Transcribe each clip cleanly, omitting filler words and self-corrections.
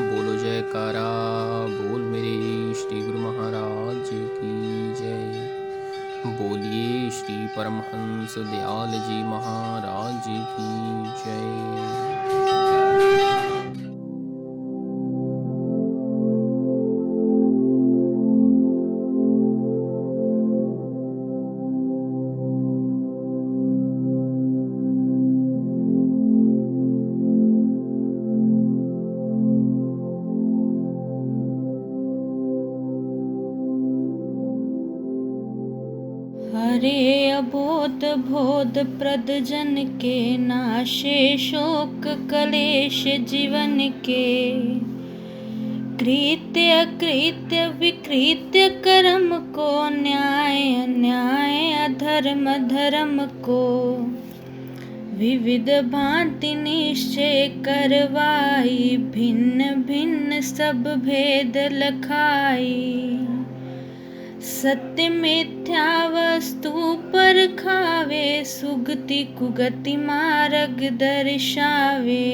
बोलो जयकारा बोल मेरे श्री गुरु महाराज की जय। बोलिए श्री परमहंस दयाल जी महाराज की जय। हरे अबोध बोध प्रद जन के, नाशे शोक कलेश जीवन के। कृत्य अकृत्य विकृत्य कर्म को, न्याय अन्याय अधर्म धर्म को। विविध भांति निश्चय करवाई, भिन्न भिन्न सब भेद लखाई। सत्य मिथ्या वस्तु पर खावे, सुगति कुगति मार्ग दर्शावे।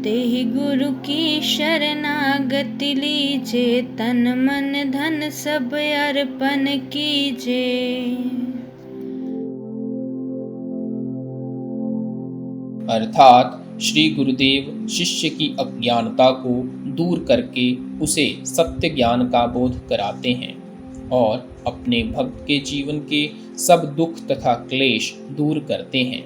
तेहि गुरु की शरणागति लीजे, तन मन धन सब अर्पण कीजे। अर्थात श्री गुरुदेव शिष्य की अज्ञानता को दूर करके उसे सत्य ज्ञान का बोध कराते हैं और अपने भक्त के जीवन के सब दुख तथा क्लेश दूर करते हैं।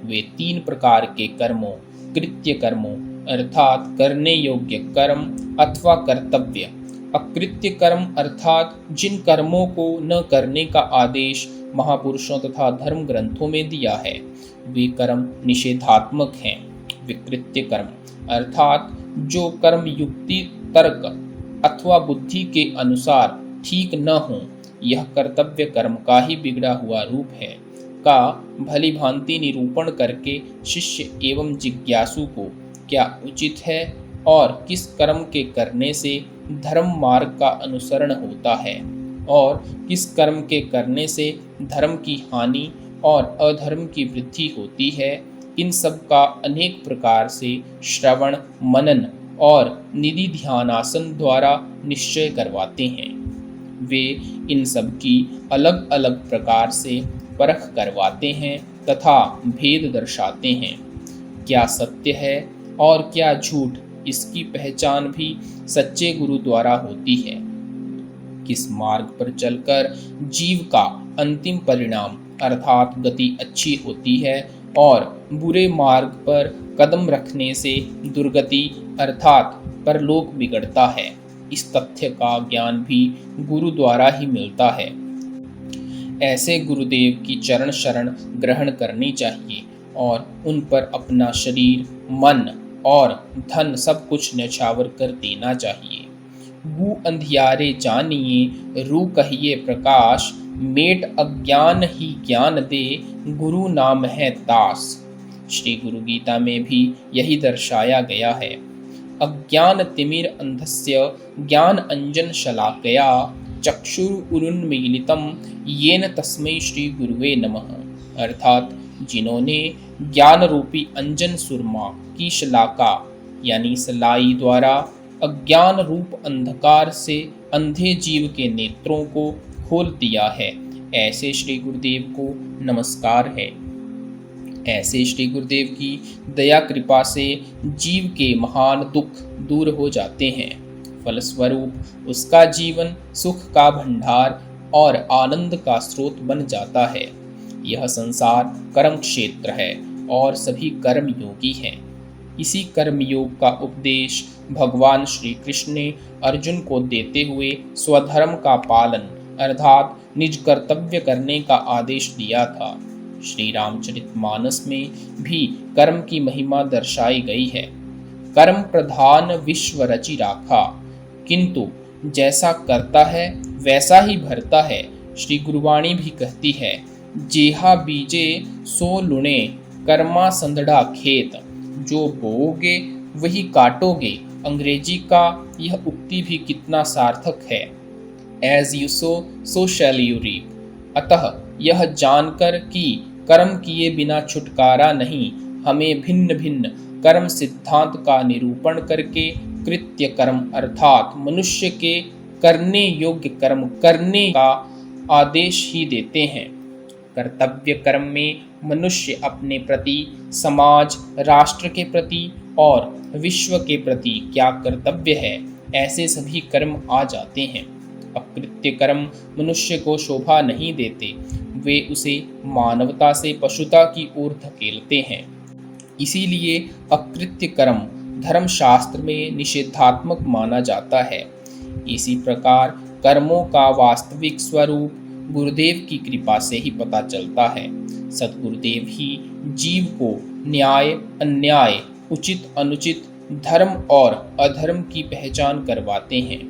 वे 3 प्रकार के कर्मों, कृत्य कर्मों अर्थात करने योग्य कर्म अथवा कर्तव्य, अकृत्य कर्म अर्थात जिन कर्मों को न करने का आदेश महापुरुषों तथा धर्म ग्रंथों में दिया है, वे कर्म निषेधात्मक हैं। विकृत्य कर्म अर्थात जो कर्म युक्ति तर्क अथवा बुद्धि के अनुसार ठीक न हो, यह कर्तव्य कर्म का ही बिगड़ा हुआ रूप है का भली भांति निरूपण करके शिष्य एवं जिज्ञासु को क्या उचित है और किस कर्म के करने से धर्म मार्ग का अनुसरण होता है और किस कर्म के करने से धर्म की हानि और अधर्म की वृद्धि होती है, इन सब का अनेक प्रकार से श्रवण मनन और निधि ध्यानासन द्वारा निश्चय करवाते हैं। वे इन सब की अलग अलग प्रकार से परख करवाते हैं तथा भेद दर्शाते हैं। क्या सत्य है और क्या झूठ, इसकी पहचान भी सच्चे गुरु द्वारा होती है। किस मार्ग पर चलकर जीव का अंतिम परिणाम अर्थात गति अच्छी होती है और बुरे मार्ग पर कदम रखने से दुर्गति अर्थात परलोक बिगड़ता है, इस तथ्य का ज्ञान भी गुरु द्वारा ही मिलता है। ऐसे गुरुदेव की चरण शरण ग्रहण करनी चाहिए और उन पर अपना शरीर मन और धन सब कुछ न्यौछावर कर देना चाहिए। गु अंधियारे जानिए, रू कहिए प्रकाश, मेट अज्ञान ही ज्ञान दे, गुरु नाम है दास। श्री गुरु गीता में भी यही दर्शाया गया है। अज्ञान तिमिर अंधस्य ज्ञान अंजन शलाकया, चक्षुरुन्मीलितम येन तस्मै श्री गुरुवे नमः। अर्थात जिन्होंने ज्ञान रूपी अंजन सुरमा की शलाका यानी सलाई द्वारा अज्ञान रूप अंधकार से अंधे जीव के नेत्रों को खोल दिया है, ऐसे श्री गुरुदेव को नमस्कार है। ऐसे श्री गुरुदेव की दया कृपा से जीव के महान दुख दूर हो जाते हैं। फलस्वरूप उसका जीवन सुख का भंडार और आनंद का स्रोत बन जाता है। यह संसार कर्म क्षेत्र है और सभी कर्म योगी हैं। इसी कर्म योग का उपदेश भगवान श्री कृष्ण ने अर्जुन को देते हुए स्वधर्म का पालन अर्थात निज कर्तव्य करने का आदेश दिया था। श्री रामचरितमानस में भी कर्म की महिमा दर्शाई गई है। कर्म प्रधान विश्व रचि राखा, किंतु जैसा करता है वैसा ही भरता है। श्री गुरुवाणी भी कहती है, जेहा बीजे सो लुणे, कर्मा संदड़ा खेत, जो बोओगे वही काटोगे। अंग्रेजी का यह उक्ति भी कितना सार्थक है। As you sow, so shall you reap। अतः यह जानकर कि कर्म किए बिना छुटकारा नहीं, हमें भिन्न भिन्न कर्म सिद्धांत का निरूपण करके कृत्य कर्म अर्थात मनुष्य के करने योग्य कर्म करने का आदेश ही देते हैं। कर्तव्य कर्म में मनुष्य अपने प्रति, समाज, राष्ट्र के प्रति और विश्व के प्रति क्या कर्तव्य है, ऐसे सभी कर्म आ जाते हैं। अकृत्य कर्म मनुष्य को शोभा नहीं देते, वे उसे मानवता से पशुता की ओर धकेलते हैं। इसीलिए अकृत्य कर्म धर्मशास्त्र में निषेधात्मक माना जाता है। इसी प्रकार कर्मों का वास्तविक स्वरूप गुरुदेव की कृपा से ही पता चलता है। सद्गुरुदेव ही जीव को न्याय अन्याय, उचित अनुचित, धर्म और अधर्म की पहचान करवाते हैं।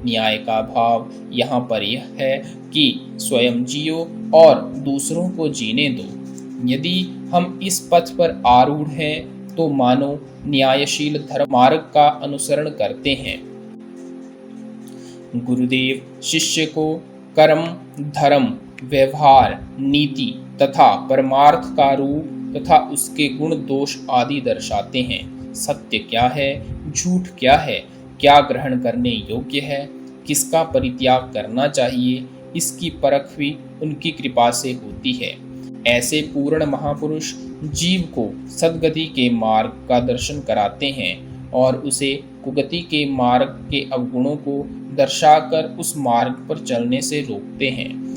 न्याय का भाव यहाँ पर यह है कि स्वयं जियो और दूसरों को जीने दो। यदि हम इस पथ पर आरूढ़ हैं तो मानो न्यायशील धर्म मार्ग का अनुसरण करते हैं। गुरुदेव शिष्य को कर्म, धर्म, व्यवहार, नीति तथा परमार्थ का रूप तथा उसके गुण दोष आदि दर्शाते हैं। सत्य क्या है, झूठ क्या है, क्या ग्रहण करने योग्य है, किसका परित्याग करना चाहिए, इसकी परख भी उनकी कृपा से होती है। ऐसे पूर्ण महापुरुष जीव को सद्गति के मार्ग का दर्शन कराते हैं और उसे कुगति के मार्ग के अवगुणों को दर्शाकर उस मार्ग पर चलने से रोकते हैं।